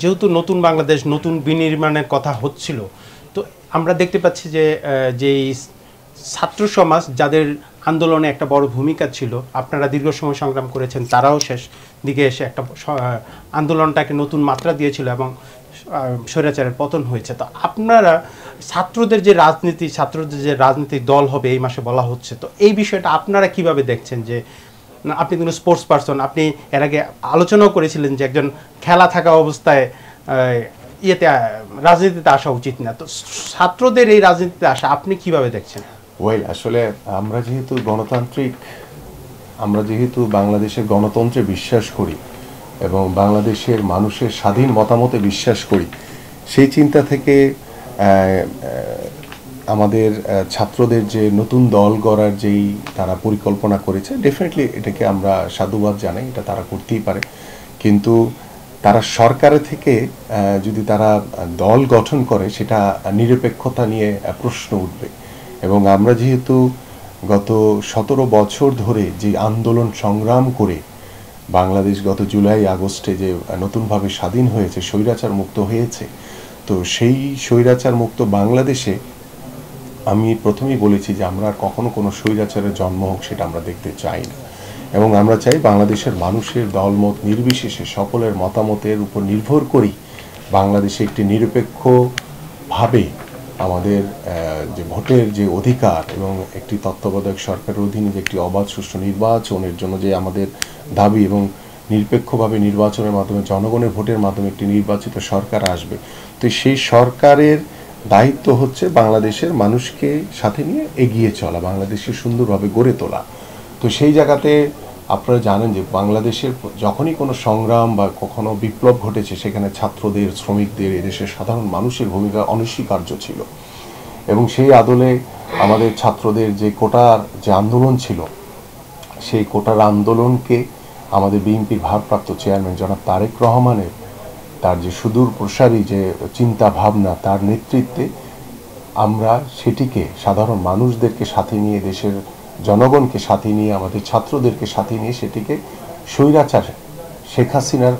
যেহেতু নতুন বাংলাদেশ নতুন বিনির্মাণের কথা হচ্ছিল, তো আমরা দেখতে পাচ্ছি যে যেই ছাত্র সমাজ যাদের আন্দোলনে একটা বড় ভূমিকা ছিল, আপনারা দীর্ঘ সময় সংগ্রাম করেছেন, তারাও শেষ দিকে এসে একটা আন্দোলনটাকে নতুন মাত্রা দিয়েছিল এবং স্বৈরাচারের পতন হয়েছে। তো আপনারা ছাত্রদের যে রাজনীতিক দল হবে এই মাসে বলা হচ্ছে, তো এই বিষয়টা আপনারা কিভাবে দেখছেন? যে আপনি কোনো স্পোর্টস পারসন, আপনি এর আগে আলোচনাও করেছিলেন যে একজন খেলা থাকা অবস্থায় রাজনীতিতে আসা উচিত না, তো ছাত্রদের এই রাজনীতিতে আসা আপনি কিভাবে দেখছেন? আসলে আমরা যেহেতু বাংলাদেশের গণতন্ত্রে বিশ্বাস করি এবং বাংলাদেশের মানুষের স্বাধীন মতামতে বিশ্বাস করি, সেই চিন্তা থেকে আমাদের ছাত্রদের যে নতুন দল গড়ার যেই তারা পরিকল্পনা করেছে, ডেফিনেটলি এটাকে আমরা সাধুবাদ জানাই, এটা তারা করতেই পারে। কিন্তু তারা সরকারের থেকে যদি তারা দল গঠন করে, সেটা নিরপেক্ষতা নিয়ে প্রশ্ন উঠবে। এবং আমরা যেহেতু গত 17 বছর ধরে যে আন্দোলন সংগ্রাম করে বাংলাদেশ গত জুলাই আগস্টে যে নতুনভাবে স্বাধীন হয়েছে, স্বৈরাচার মুক্ত হয়েছে, তো সেই স্বৈরাচার মুক্ত বাংলাদেশে আমি প্রথমেই বলেছি যে আমরা কখনো কোনো স্বৈরাচারের জন্ম হোক সেটা আমরা দেখতে চাই না। এবং আমরা চাই বাংলাদেশের মানুষের দলমত নির্বিশেষে সকলের মতামতের উপর নির্ভর করেই বাংলাদেশে একটি নিরপেক্ষভাবে আমাদের যে ভোটের যে অধিকার এবং একটি তত্ত্বাবধায়ক সরকারের অধীনে যে একটি অবাধ সুষ্ঠু নির্বাচনের জন্য যে আমাদের দাবি, এবং নিরপেক্ষভাবে নির্বাচনের মাধ্যমে জনগণের ভোটের মাধ্যমে একটি নির্বাচিত সরকার আসবে, তো সেই সরকারের দায়িত্ব হচ্ছে বাংলাদেশের মানুষকে সাথে নিয়ে এগিয়ে চলা, বাংলাদেশকে সুন্দরভাবে গড়ে তোলা। তো সেই জায়গাতে আপনারা জানেন যে বাংলাদেশের যখনই কোনো সংগ্রাম বা কখনো বিপ্লব ঘটেছে, সেখানে ছাত্রদের, শ্রমিকদের, এদেশের সাধারণ মানুষের ভূমিকা অনস্বীকার্য ছিল। এবং সেই আদলে আমাদের ছাত্রদের যে কোটার যে আন্দোলন ছিল, সেই কোটার আন্দোলনকে আমাদের বিএনপির ভারপ্রাপ্ত চেয়ারম্যান জনাব তারেক রহমানের তার যে সুদূর প্রসারী যে চিন্তা ভাবনা, তার নেতৃত্বে আমরা সেটিকে সাধারণ মানুষদেরকে সাথে নিয়ে, দেশের জনগণকে সাথে নিয়ে, আমাদের ছাত্রদেরকে সাথে নিয়ে সেটিকে স্বৈরাচার শেখ হাসিনার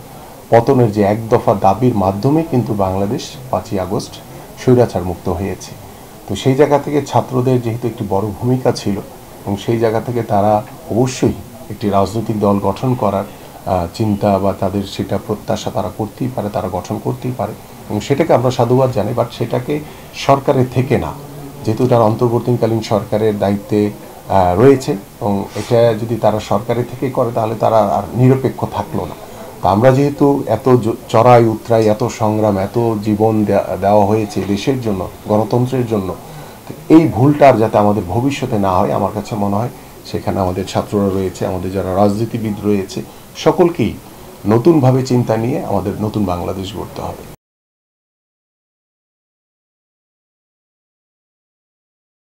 পতনের যে এক দফা দাবির মাধ্যমে কিন্তু বাংলাদেশ 5ই আগস্ট স্বৈরাচার মুক্ত হয়েছে। তো সেই জায়গা থেকে ছাত্রদের যেহেতু একটি বড় ভূমিকা ছিল, এবং সেই জায়গা থেকে তারা অবশ্যই একটি রাজনৈতিক দল গঠন করার চিন্তা বা তাদের সেটা প্রত্যাশা তারা করতেই পারে, তারা গঠন করতেই পারে, এবং সেটাকে আমরা সাধুবাদ জানাই। বাট সেটাকে সরকারের থেকে না, যেহেতু তারা অন্তর্বর্তীকালীন সরকারের দায়িত্বে রয়েছে, এবং এটা যদি তারা সরকারের থেকে করে তাহলে তারা আর নিরপেক্ষ থাকলো না। তা আমরা যেহেতু এত চড়াই উতরাই, এত সংগ্রাম, এত জীবন দেওয়া হয়েছে দেশের জন্য, গণতন্ত্রের জন্য, এই ভুলটা আর যাতে আমাদের ভবিষ্যতে না হয়, আমার কাছে মনে হয় সেখানে আমাদের ছাত্ররা রয়েছে, আমাদের যারা রাজনীতিবিদ রয়েছে, সকলকেই নতুনভাবে চিন্তা নিয়ে আমাদের নতুন বাংলাদেশ গড়তে হবে।